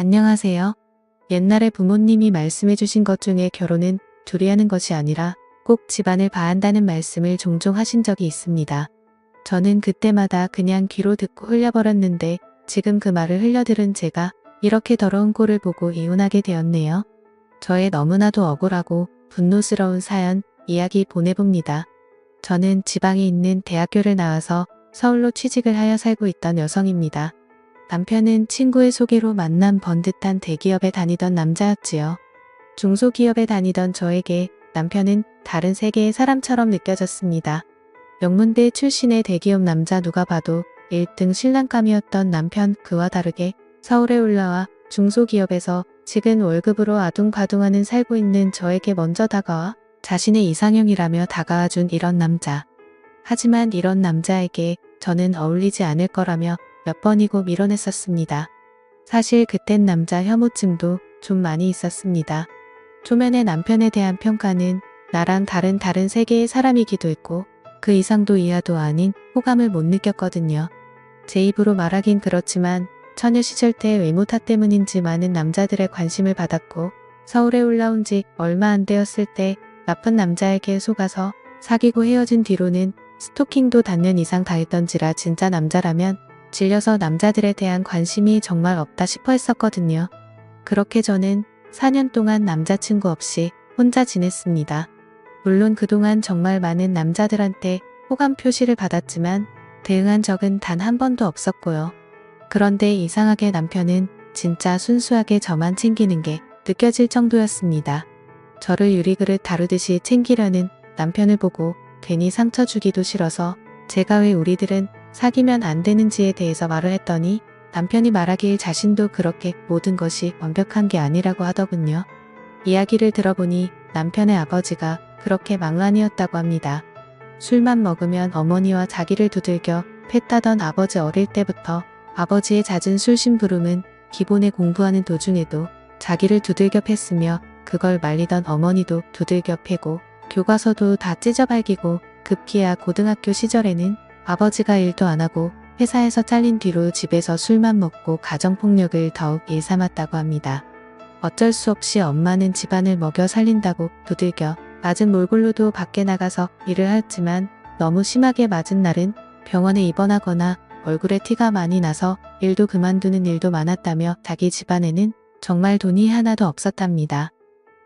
안녕하세요. 옛날에 부모님이 말씀해 주신 것 중에 결혼은 둘이 하는 것이 아니라 꼭 집안을 봐야 한다는 말씀을 종종 하신 적이 있습니다. 저는 그때마다 그냥 귀로 듣고 흘려버렸는데 지금 그 말을 흘려들은 제가 이렇게 더러운 꼴을 보고 이혼하게 되었네요. 저의 너무나도 억울하고 분노스러운 사연 이야기 보내봅니다. 저는 지방에 있는 대학교를 나와서 서울로 취직을 하여 살고 있던 여성입니다. 남편은 친구의 소개로 만난 번듯한 대기업에 다니던 남자였지요. 중소기업에 다니던 저에게 남편은 다른 세계의 사람처럼 느껴졌습니다. 명문대 출신의 대기업 남자 누가 봐도 1등 신랑감이었던 남편 그와 다르게 서울에 올라와 중소기업에서 지금 월급으로 아둥바둥하는 살고 있는 저에게 먼저 다가와 자신의 이상형이라며 다가와준 이런 남자. 하지만 이런 남자에게 저는 어울리지 않을 거라며 몇 번이고 밀어냈었습니다. 사실 그땐 남자 혐오증도 좀 많이 있었습니다. 초면에 남편에 대한 평가는 나랑 다른 세계의 사람이기도 했고 그 이상도 이하도 아닌 호감을 못 느꼈거든요. 제 입으로 말하긴 그렇지만 처녀 시절 때 외모 탓 때문인지 많은 남자들의 관심을 받았고 서울에 올라온 지 얼마 안 되었을 때 나쁜 남자에게 속아서 사귀고 헤어진 뒤로는 스토킹도 단년 이상 다 했던지라 진짜 남자라면 질려서 남자들에 대한 관심이 정말 없다 싶어 했었거든요. 그렇게 저는 4년 동안 남자친구 없이 혼자 지냈습니다. 물론 그동안 정말 많은 남자들한테 호감 표시를 받았지만 대응한 적은 단 한 번도 없었고요. 그런데 이상하게 남편은 진짜 순수하게 저만 챙기는 게 느껴질 정도였습니다. 저를 유리그릇 다루듯이 챙기려는 남편을 보고 괜히 상처 주기도 싫어서 제가 왜 우리들은 사귀면 안 되는지에 대해서 말을 했더니 남편이 말하길 자신도 그렇게 모든 것이 완벽한 게 아니라고 하더군요. 이야기를 들어보니 남편의 아버지가 그렇게 망난이었다고 합니다. 술만 먹으면 어머니와 자기를 두들겨 팼다던 아버지 어릴 때부터 아버지의 잦은 술심부름은 기본에 공부하는 도중에도 자기를 두들겨 팼으며 그걸 말리던 어머니도 두들겨 패고 교과서도 다 찢어발기고 급기야 고등학교 시절에는 아버지가 일도 안 하고 회사에서 잘린 뒤로 집에서 술만 먹고 가정폭력을 더욱 일삼았다고 합니다. 어쩔 수 없이 엄마는 집안을 먹여 살린다고 두들겨 맞은 몰골로도 밖에 나가서 일을 하였지만 너무 심하게 맞은 날은 병원에 입원하거나 얼굴에 티가 많이 나서 일도 그만두는 일도 많았다며 자기 집안에는 정말 돈이 하나도 없었답니다.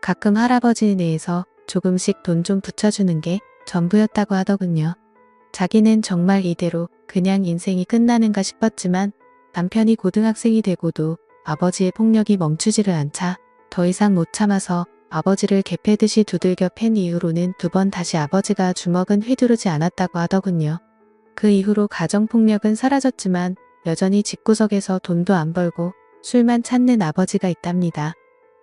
가끔 할아버지 내에서 조금씩 돈 좀 붙여주는 게 전부였다고 하더군요. 자기는 정말 이대로 그냥 인생이 끝나는가 싶었지만 남편이 고등학생이 되고도 아버지의 폭력이 멈추지를 않자 더 이상 못 참아서 아버지를 개패듯이 두들겨 팬 이후로는 2번 다시 아버지가 주먹은 휘두르지 않았다고 하더군요. 그 이후로 가정폭력은 사라졌지만 여전히 집구석에서 돈도 안 벌고 술만 찾는 아버지가 있답니다.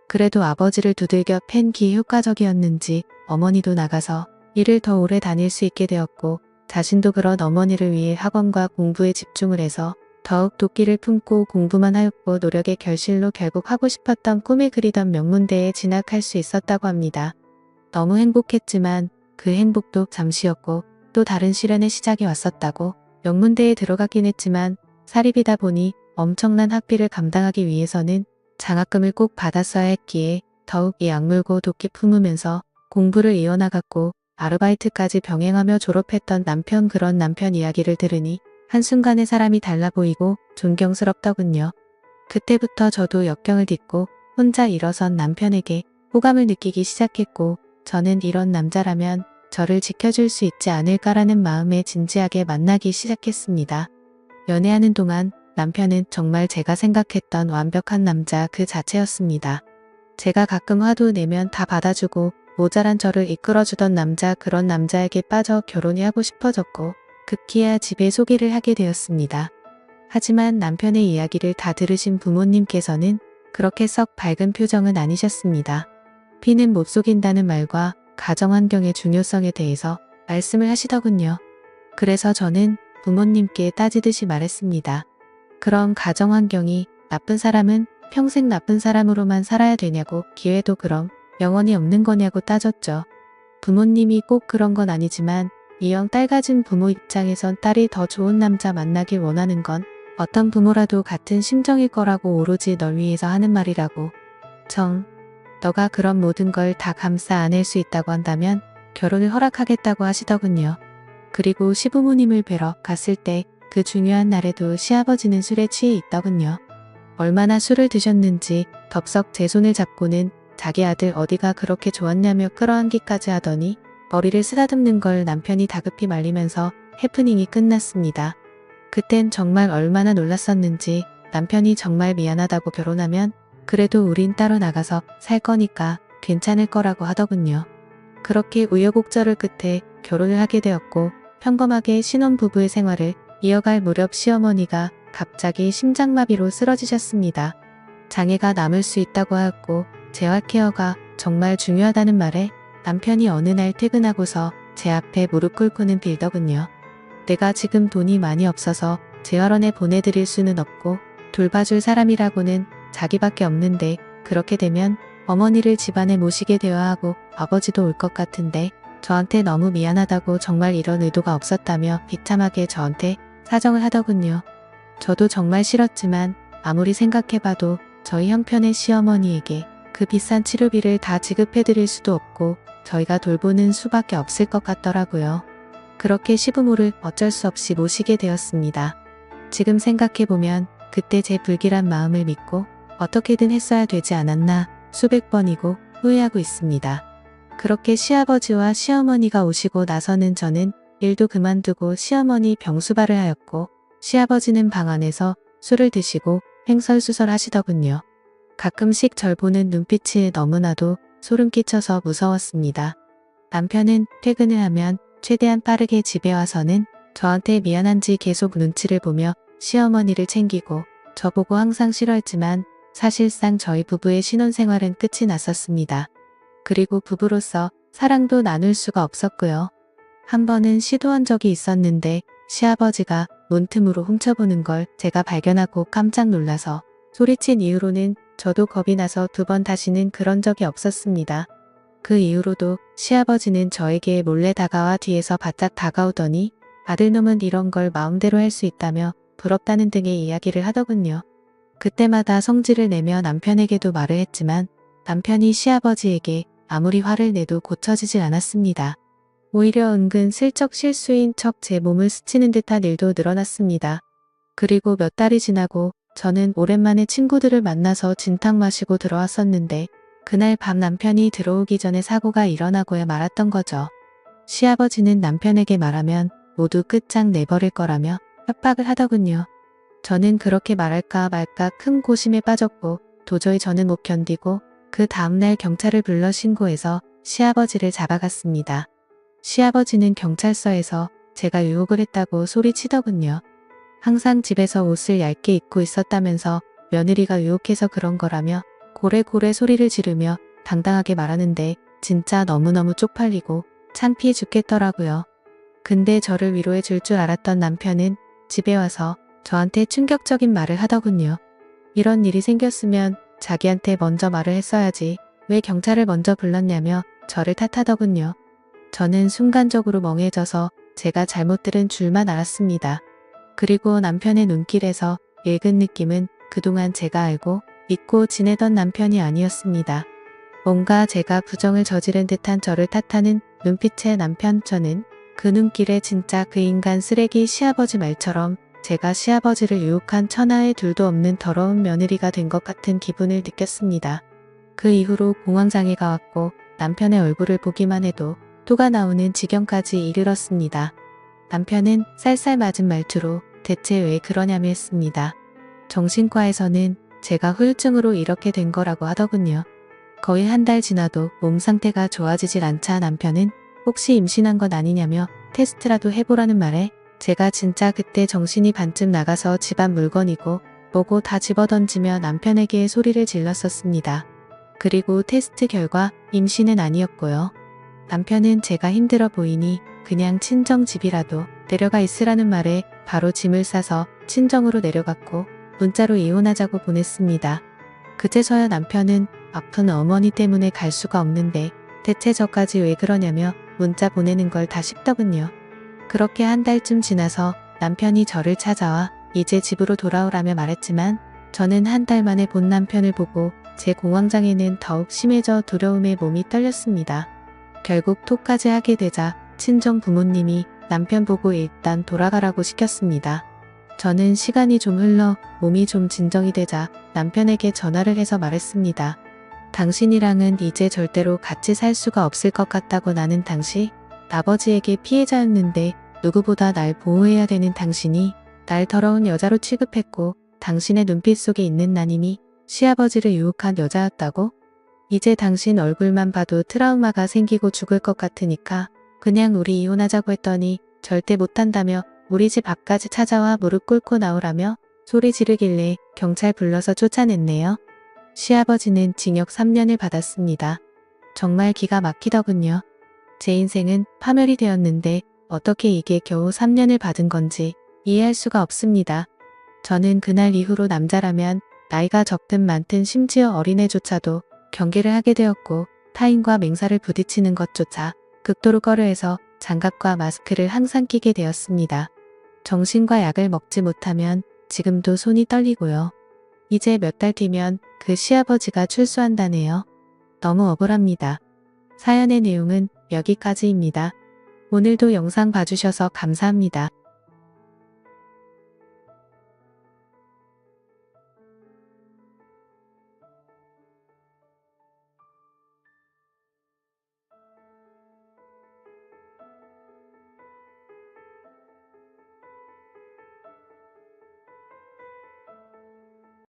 그래도 아버지를 두들겨 팬 기 효과적이었는지 어머니도 나가서 일을 더 오래 다닐 수 있게 되었고 자신도 그런 어머니를 위해 학원과 공부에 집중을 해서 더욱 도끼를 품고 공부만 하였고 노력의 결실로 결국 하고 싶었던 꿈을 그리던 명문대에 진학할 수 있었다고 합니다. 너무 행복했지만 그 행복도 잠시였고 또 다른 시련의 시작이 왔었다고 명문대에 들어가긴 했지만 사립이다 보니 엄청난 학비를 감당하기 위해서는 장학금을 꼭 받았어야 했기에 더욱 이 악물고 도끼 품으면서 공부를 이어나갔고 아르바이트까지 병행하며 졸업했던 남편 그런 남편 이야기를 들으니 한순간에 사람이 달라 보이고 존경스럽더군요. 그때부터 저도 역경을 딛고 혼자 일어선 남편에게 호감을 느끼기 시작했고 저는 이런 남자라면 저를 지켜줄 수 있지 않을까라는 마음에 진지하게 만나기 시작했습니다. 연애하는 동안 남편은 정말 제가 생각했던 완벽한 남자 그 자체였습니다. 제가 가끔 화도 내면 다 받아주고 모자란 저를 이끌어주던 남자 그런 남자에게 빠져 결혼이 하고 싶어졌고 급기야 집에 소개를 하게 되었습니다. 하지만 남편의 이야기를 다 들으신 부모님께서는 그렇게 썩 밝은 표정은 아니셨습니다. 피는 못 속인다는 말과 가정환경의 중요성에 대해서 말씀을 하시더군요. 그래서 저는 부모님께 따지듯이 말했습니다. 그럼 가정환경이 나쁜 사람은 평생 나쁜 사람으로만 살아야 되냐고 기회도 그럼 영원히 없는 거냐고 따졌죠. 부모님이 꼭 그런 건 아니지만 이형 딸 가진 부모 입장에선 딸이 더 좋은 남자 만나길 원하는 건 어떤 부모라도 같은 심정일 거라고 오로지 널 위해서 하는 말이라고. 너가 그런 모든 걸 다 감싸 안을 수 있다고 한다면 결혼을 허락하겠다고 하시더군요. 그리고 시부모님을 뵈러 갔을 때 그 중요한 날에도 시아버지는 술에 취해 있더군요. 얼마나 술을 드셨는지 덥석 제 손을 잡고는 자기 아들 어디가 그렇게 좋았냐며 끌어안기까지 하더니 머리를 쓰다듬는 걸 남편이 다급히 말리면서 해프닝이 끝났습니다. 그땐 정말 얼마나 놀랐었는지 남편이 정말 미안하다고 결혼하면 그래도 우린 따로 나가서 살 거니까 괜찮을 거라고 하더군요. 그렇게 우여곡절을 끝에 결혼을 하게 되었고 평범하게 신혼부부의 생활을 이어갈 무렵 시어머니가 갑자기 심장마비로 쓰러지셨습니다. 장애가 남을 수 있다고 하였고 재활 케어가 정말 중요하다는 말에 남편이 어느 날 퇴근하고서 제 앞에 무릎 꿇고는 빌더군요. 내가 지금 돈이 많이 없어서 재활원에 보내드릴 수는 없고 돌봐줄 사람이라고는 자기밖에 없는데 그렇게 되면 어머니를 집안에 모시게 되어야 하고 아버지도 올 것 같은데 저한테 너무 미안하다고 정말 이런 의도가 없었다며 비참하게 저한테 사정을 하더군요. 저도 정말 싫었지만 아무리 생각해봐도 저희 형편의 시어머니에게 그 비싼 치료비를 다 지급해드릴 수도 없고 저희가 돌보는 수밖에 없을 것 같더라고요. 그렇게 시부모를 어쩔 수 없이 모시게 되었습니다. 지금 생각해보면 그때 제 불길한 마음을 믿고 어떻게든 했어야 되지 않았나 수백 번이고 후회하고 있습니다. 그렇게 시아버지와 시어머니가 오시고 나서는 저는 일도 그만두고 시어머니 병수발을 하였고 시아버지는 방 안에서 술을 드시고 횡설수설 하시더군요. 가끔씩 절 보는 눈빛이 너무나도 소름 끼쳐서 무서웠습니다. 남편은 퇴근을 하면 최대한 빠르게 집에 와서는 저한테 미안한지 계속 눈치를 보며 시어머니를 챙기고 저보고 항상 싫어했지만 사실상 저희 부부의 신혼생활은 끝이 났었습니다. 그리고 부부로서 사랑도 나눌 수가 없었고요. 한 번은 시도한 적이 있었는데 시아버지가 문틈으로 훔쳐보는 걸 제가 발견하고 깜짝 놀라서 소리친 이후로는 저도 겁이 나서 두 번 다시는 그런 적이 없었습니다. 그 이후로도 시아버지는 저에게 몰래 다가와 뒤에서 바짝 다가오더니 아들놈은 이런 걸 마음대로 할 수 있다며 부럽다는 등의 이야기를 하더군요. 그때마다 성질을 내며 남편에게도 말을 했지만 남편이 시아버지에게 아무리 화를 내도 고쳐지질 않았습니다. 오히려 은근 슬쩍 실수인 척 제 몸을 스치는 듯한 일도 늘어났습니다. 그리고 몇 달이 지나고 저는 오랜만에 친구들을 만나서 진탕 마시고 들어왔었는데 그날 밤 남편이 들어오기 전에 사고가 일어나고야 말았던 거죠. 시아버지는 남편에게 말하면 모두 끝장 내버릴 거라며 협박을 하더군요. 저는 그렇게 말할까 말까 큰 고심에 빠졌고 도저히 저는 못 견디고 그 다음날 경찰을 불러 신고해서 시아버지를 잡아갔습니다. 시아버지는 경찰서에서 제가 유혹을 했다고 소리치더군요. 항상 집에서 옷을 얇게 입고 있었다면서 며느리가 유혹해서 그런 거라며 고래고래 소리를 지르며 당당하게 말하는데 진짜 너무너무 쪽팔리고 창피해 죽겠더라고요. 근데 저를 위로해 줄 줄 알았던 남편은 집에 와서 저한테 충격적인 말을 하더군요. 이런 일이 생겼으면 자기한테 먼저 말을 했어야지 왜 경찰을 먼저 불렀냐며 저를 탓하더군요. 저는 순간적으로 멍해져서 제가 잘못 들은 줄만 알았습니다. 그리고 남편의 눈길에서 읽은 느낌은 그동안 제가 알고 믿고 지내던 남편이 아니었습니다. 뭔가 제가 부정을 저지른 듯한 저를 탓하는 눈빛의 남편. 저는 그 눈길에 진짜 그 인간 쓰레기 시아버지 말처럼 제가 시아버지를 유혹한 천하의 둘도 없는 더러운 며느리가 된 것 같은 기분을 느꼈습니다. 그 이후로 공황장애가 왔고 남편의 얼굴을 보기만 해도 토가 나오는 지경까지 이르렀습니다. 남편은 쌀쌀 맞은 말투로 대체 왜 그러냐며 했습니다. 정신과에서는 제가 후유증으로 이렇게 된 거라고 하더군요. 거의 한 달 지나도 몸 상태가 좋아지질 않자 남편은 혹시 임신한 건 아니냐며 테스트라도 해보라는 말에 제가 진짜 그때 정신이 반쯤 나가서 집안 물건이고 뭐고 다 집어던지며 남편에게 소리를 질렀었습니다. 그리고 테스트 결과 임신은 아니었고요. 남편은 제가 힘들어 보이니 그냥 친정집이라도 내려가 있으라는 말에 바로 짐을 싸서 친정으로 내려갔고 문자로 이혼하자고 보냈습니다. 그제서야 남편은 아픈 어머니 때문에 갈 수가 없는데 대체 저까지 왜 그러냐며 문자 보내는 걸 다 씹더군요. 그렇게 한 달쯤 지나서 남편이 저를 찾아와 이제 집으로 돌아오라며 말했지만 저는 한 달 만에 본 남편을 보고 제 공황장애는 더욱 심해져 두려움에 몸이 떨렸습니다. 결국 톡까지 하게 되자 친정 부모님이 남편 보고 일단 돌아가라고 시켰습니다. 저는 시간이 좀 흘러 몸이 좀 진정이 되자 남편에게 전화를 해서 말했습니다. 당신이랑은 이제 절대로 같이 살 수가 없을 것 같다고. 나는 당시 아버지에게 피해자였는데 누구보다 날 보호해야 되는 당신이 날 더러운 여자로 취급했고 당신의 눈빛 속에 있는 나님이 시아버지를 유혹한 여자였다고? 이제 당신 얼굴만 봐도 트라우마가 생기고 죽을 것 같으니까 그냥 우리 이혼하자고 했더니 절대 못한다며 우리 집 앞까지 찾아와 무릎 꿇고 나오라며 소리 지르길래 경찰 불러서 쫓아냈네요. 시아버지는 징역 3년을 받았습니다. 정말 기가 막히더군요. 제 인생은 파멸이 되었는데 어떻게 이게 겨우 3년을 받은 건지 이해할 수가 없습니다. 저는 그날 이후로 남자라면 나이가 적든 많든 심지어 어린애조차도 경계를 하게 되었고 타인과 맹사를 부딪히는 것조차 극도로 꺼려해서 장갑과 마스크를 항상 끼게 되었습니다. 정신과 약을 먹지 못하면 지금도 손이 떨리고요. 이제 몇 달 뒤면 그 시아버지가 출소한다네요. 너무 억울합니다. 사연의 내용은 여기까지입니다. 오늘도 영상 봐주셔서 감사합니다.